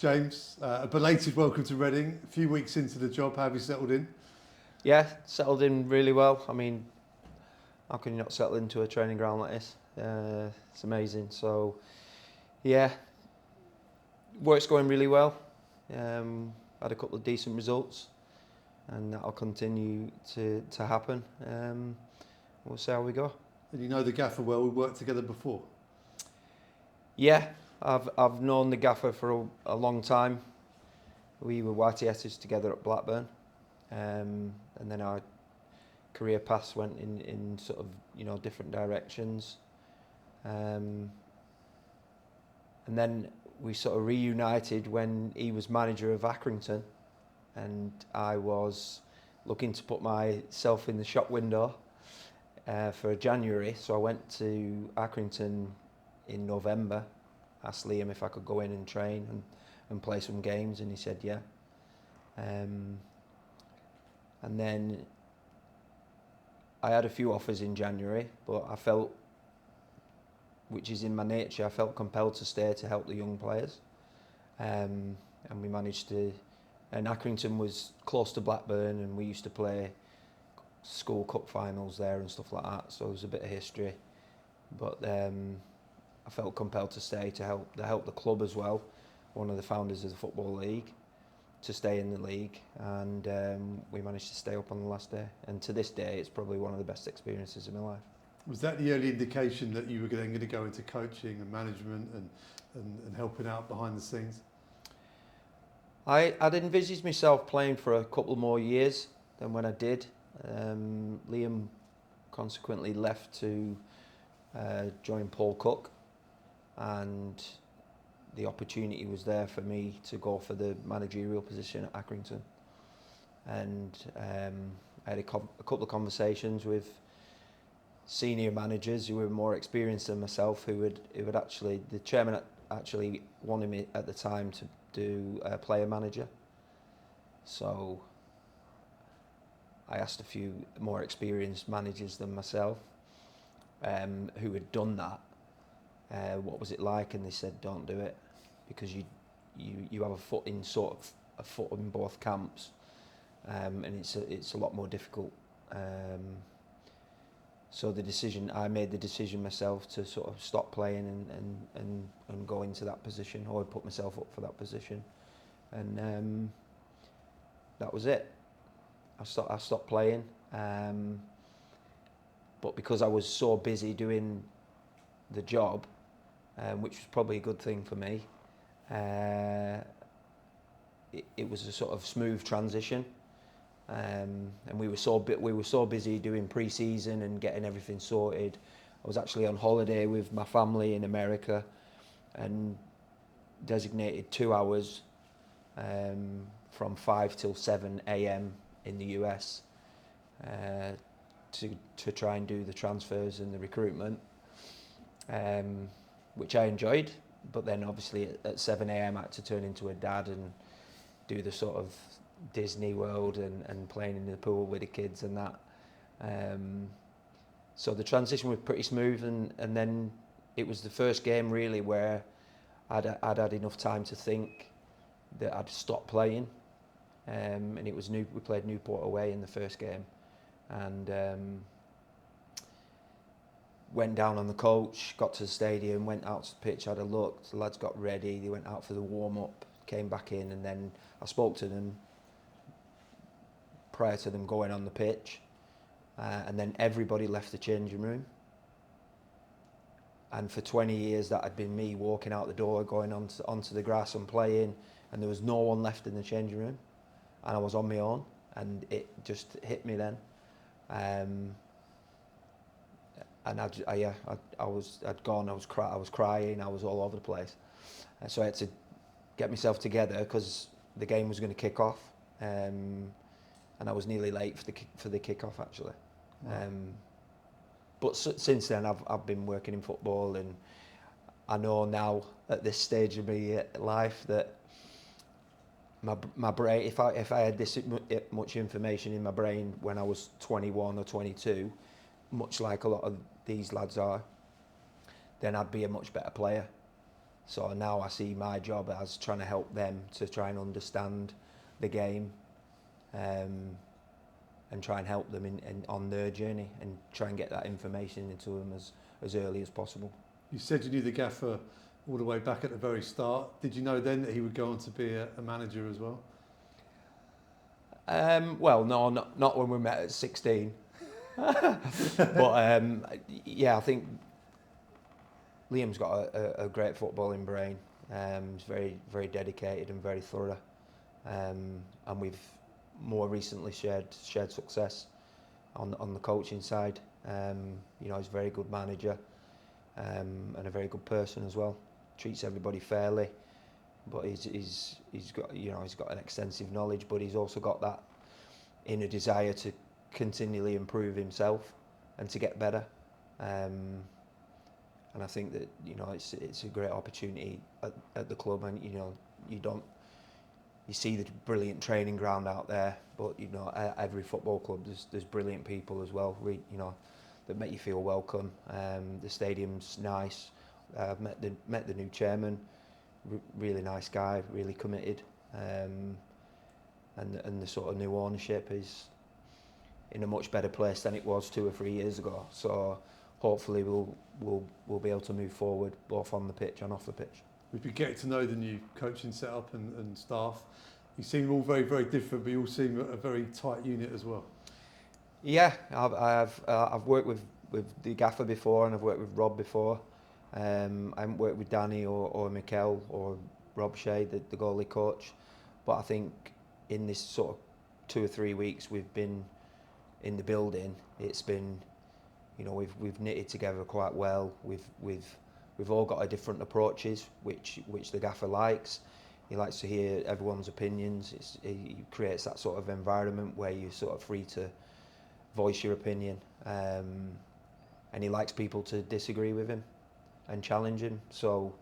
James, a belated welcome to Reading. A few weeks into the job, how have you settled in? Yeah, settled in really well. I mean, how can you not settle into a training ground like this? It's amazing. So, yeah, work's going really well. Had a couple of decent results, and that'll continue to happen. We'll see how we go. And you know the gaffer well, we've worked together before. Yeah, I've known the gaffer for a long time. We were YTSs together at Blackburn, and then our career paths went in sort of different directions. And then we sort of reunited when he was manager of Accrington, and I was looking to put myself in the shop window for January. So I went to Accrington in November, asked Liam if I could go in and train and play some games, and he said yeah. And then I had a few offers in January, but I felt, which is in my nature, I felt compelled to stay to help the young players. And we managed to, and Accrington was close to Blackburn, and we used to play school cup finals there and stuff like that, so there was a bit of history. But I felt compelled to stay to help the club as well, one of the founders of the Football League, to stay in the league, and we managed to stay up on the last day. And to this day, it's probably one of the best experiences of my life. Was that the early indication that you were then going to go into coaching and management and helping out behind the scenes? I'd envisaged myself playing for a couple more years than when I did. Liam consequently left to join Paul Cook, and the opportunity was there for me to go for the managerial position at Accrington. And I had a couple of conversations with senior managers who were more experienced than myself, who would actually, the chairman actually wanted me at the time to do player manager. So I asked a few more experienced managers than myself who had done that, what was it like, and they said don't do it, because you have a foot in both camps, and it's a lot more difficult. So I made the decision myself to sort of stop playing and go into that position, or put myself up for that position, and that was it. I stopped playing, but because I was so busy doing the job, which was probably a good thing for me, it was a sort of smooth transition. And we were so busy doing pre-season and getting everything sorted. I was actually on holiday with my family in America, and designated 2 hours from 5 till 7 a.m. in the US to try and do the transfers and the recruitment, which I enjoyed. But then obviously at 7 a.m. I had to turn into a dad and do the sort of Disney World and playing in the pool with the kids and that. So the transition was pretty smooth, and then it was the first game really where I'd had enough time to think that I'd stopped playing. And it was we played Newport away in the first game, and went down on the coach, got to the stadium, went out to the pitch, had a look, the lads got ready, they went out for the warm-up, came back in, and then I spoke to them prior to them going on the pitch, and then everybody left the changing room. And for 20 years that had been me walking out the door, going onto the grass and playing, and there was no one left in the changing room, and I was on my own, and it just hit me then. And I was crying, I was all over the place, and so I had to get myself together because the game was going to kick off, and I was nearly late for the kick-off actually. Wow. But since then I've been working in football, and I know now at this stage of my life that my brain, if I had this much information in my brain when I was 21 or 22, much like a lot of these lads are, then I'd be a much better player. So now I see my job as trying to help them to try and understand the game, and try and help them on their journey and try and get that information into them as early as possible. You said you knew the gaffer all the way back at the very start. Did you know then that he would go on to be a manager as well? Well, no, not when we met at 16. But yeah, I think Liam's got a great footballing brain. He's very, very dedicated and very thorough. And we've more recently shared success on the coaching side. You know, he's a very good manager, and a very good person as well. Treats everybody fairly, but he's got, you know, he's got an extensive knowledge, but he's also got that inner desire to continually improve himself and to get better. And I think that, you know, it's a great opportunity at the club, and you know, you see the brilliant training ground out there, but you know, at every football club there's brilliant people as well, you know, that make you feel welcome. The stadium's nice. I've met the new chairman, really nice guy, really committed, and the sort of new ownership is in a much better place than it was 2 or 3 years ago. So hopefully we'll be able to move forward both on the pitch and off the pitch. We've been getting to know the new coaching setup and staff. You seem all very, very different, but you all seem a very tight unit as well. Yeah, I've worked with the gaffer before, and I've worked with Rob before. I haven't worked with Danny or Mikel or Rob Shea, the goalie coach. But I think in this sort of 2 or 3 weeks we've been in the building, it's been, you know, we've knitted together quite well. We've all got our different approaches, which the gaffer likes. He likes to hear everyone's opinions. He creates that sort of environment where you're sort of free to voice your opinion, and he likes people to disagree with him and challenge him. So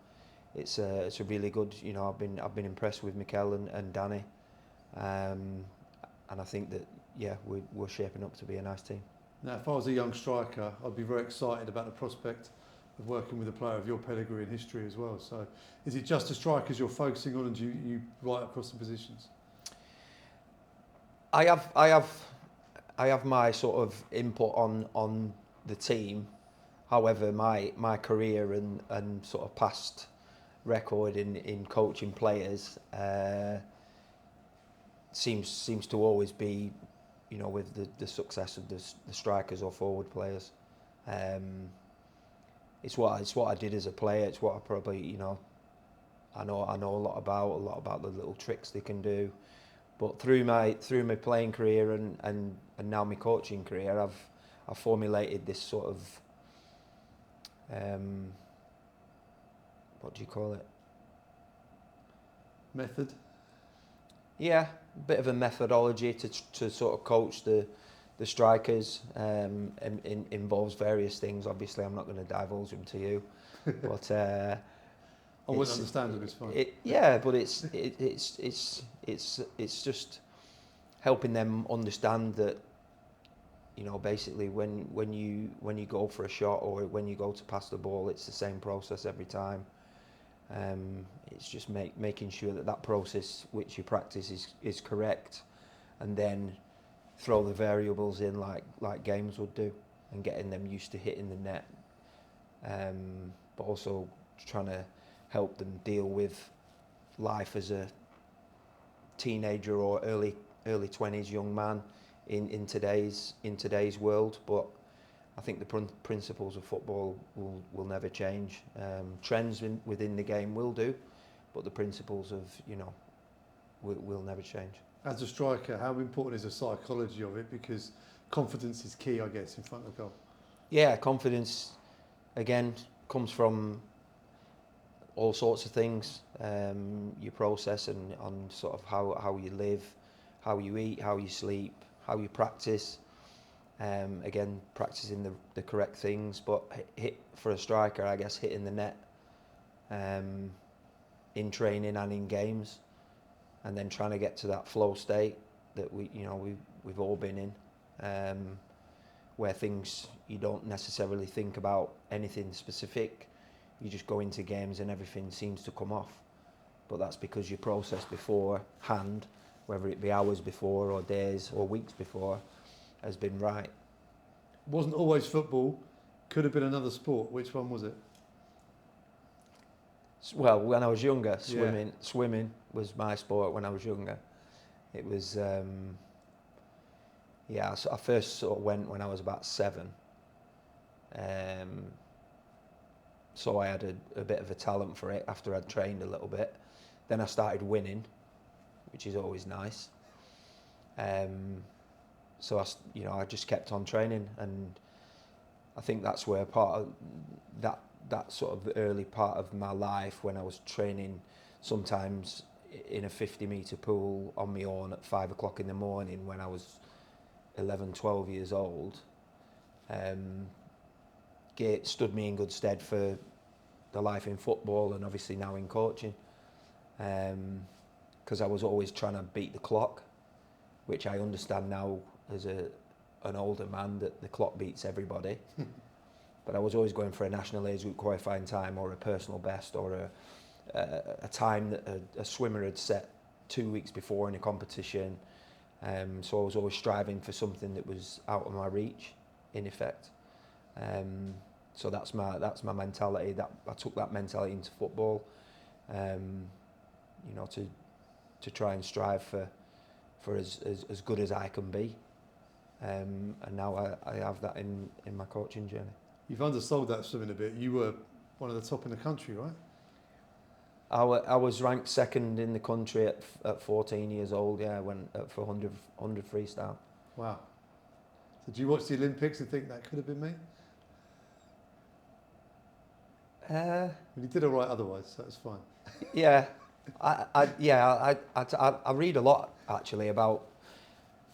it's a really good, you know, I've been impressed with Mikel and Danny, and I think that, yeah, we're shaping up to be a nice team. Now, if I was a young striker, I'd be very excited about the prospect of working with a player of your pedigree and history as well. So is it just the strikers you're focusing on, and do you right across the positions? I have my sort of input on the team. However, my career and sort of past record in coaching players seems to always be, you know, with the success of the strikers or forward players. It's what I did as a player. It's what I probably, you know, I know a lot about the little tricks they can do. But through my playing career and now my coaching career, I've formulated this sort of what do you call it? Method? Yeah, a bit of a methodology to sort of coach the strikers. Involves various things. Obviously, I'm not going to divulge them to you, but I wouldn't understand it. It's fine. Yeah, but it's just helping them understand that, you know, basically when you go for a shot or when you go to pass the ball, it's the same process every time. It's just making sure that process which you practice is correct, and then throw the variables in like games would do, and getting them used to hitting the net, but also trying to help them deal with life as a teenager or early 20s young man in today's world. But I think the principles of football will never change. Trends within the game will do, but the principles of, you know, will never change. As a striker, how important is the psychology of it? Because confidence is key, I guess, in front of goal. Yeah, confidence, again, comes from all sorts of things. Your process and on sort of how you live, how you eat, how you sleep, how you practice. Again, practicing the correct things, but hit for a striker, I guess, hitting the net in training and in games, and then trying to get to that flow state that we've all been in, where things you don't necessarily think about anything specific. you just go into games and everything seems to come off. But that's because your process beforehand, whether it be hours before or days or weeks before, has been right. Wasn't always football. Could have been another sport. Which one was it? Well, when I was younger, swimming was my sport when I was younger. It was, so I first sort of went when I was about 7. So I had a bit of a talent for it after I'd trained a little bit. Then I started winning, which is always nice. So I just kept on training, and I think that's where part of that sort of early part of my life, when I was training sometimes in a 50-metre pool on my own at 5 o'clock in the morning when I was 11, 12 years old, stood me in good stead for the life in football and obviously now in coaching. Because I was always trying to beat the clock, which I understand now as an older man that the clock beats everybody. But I was always going for a national age group qualifying time or a personal best or a time that a swimmer had set 2 weeks before in a competition. So I was always striving for something that was out of my reach, in effect. So that's my mentality. That I took that mentality into football, to try and strive for as good as I can be. And now I have that in my coaching journey. You've undersold that swimming a bit. You were one of the top in the country, right? I was ranked second in the country at 14 years old. Yeah, for 100 freestyle. Wow. So do you watch the Olympics and think that could have been me? You did all right otherwise, so it's fine. Yeah, I read a lot actually about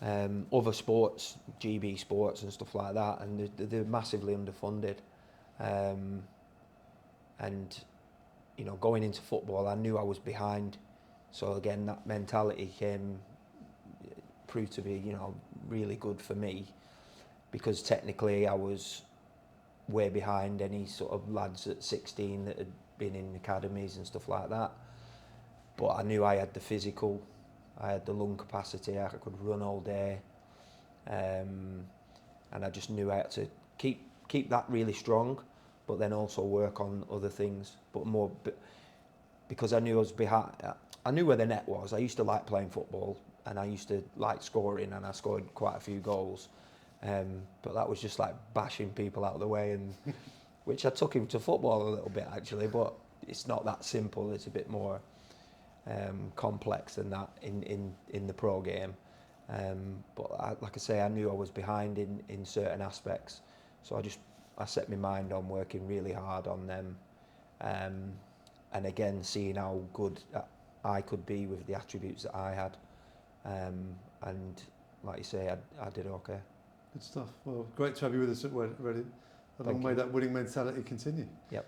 other sports, GB sports and stuff like that, and they're massively underfunded. And going into football, I knew I was behind. So again, that mentality proved to be really good for me, because technically I was way behind any sort of lads at 16 that had been in academies and stuff like that. But I knew I had the physical, I had the lung capacity, I could run all day, and I just knew I had to keep that really strong, but then also work on other things. But because I knew I was behind, I knew where the net was. I used to like playing football, and I used to like scoring, and I scored quite a few goals. But that was just like bashing people out of the way, and which I took him to football a little bit actually, but it's not that simple. It's a bit more complex than that in the pro game. But like I say, I knew I was behind in certain aspects, so I set my mind on working really hard on them, and again seeing how good I could be with the attributes that I had, and like you say, I did okay. Good stuff. Well, great to have you with us at Reading. And long may that winning mentality continue. Yep.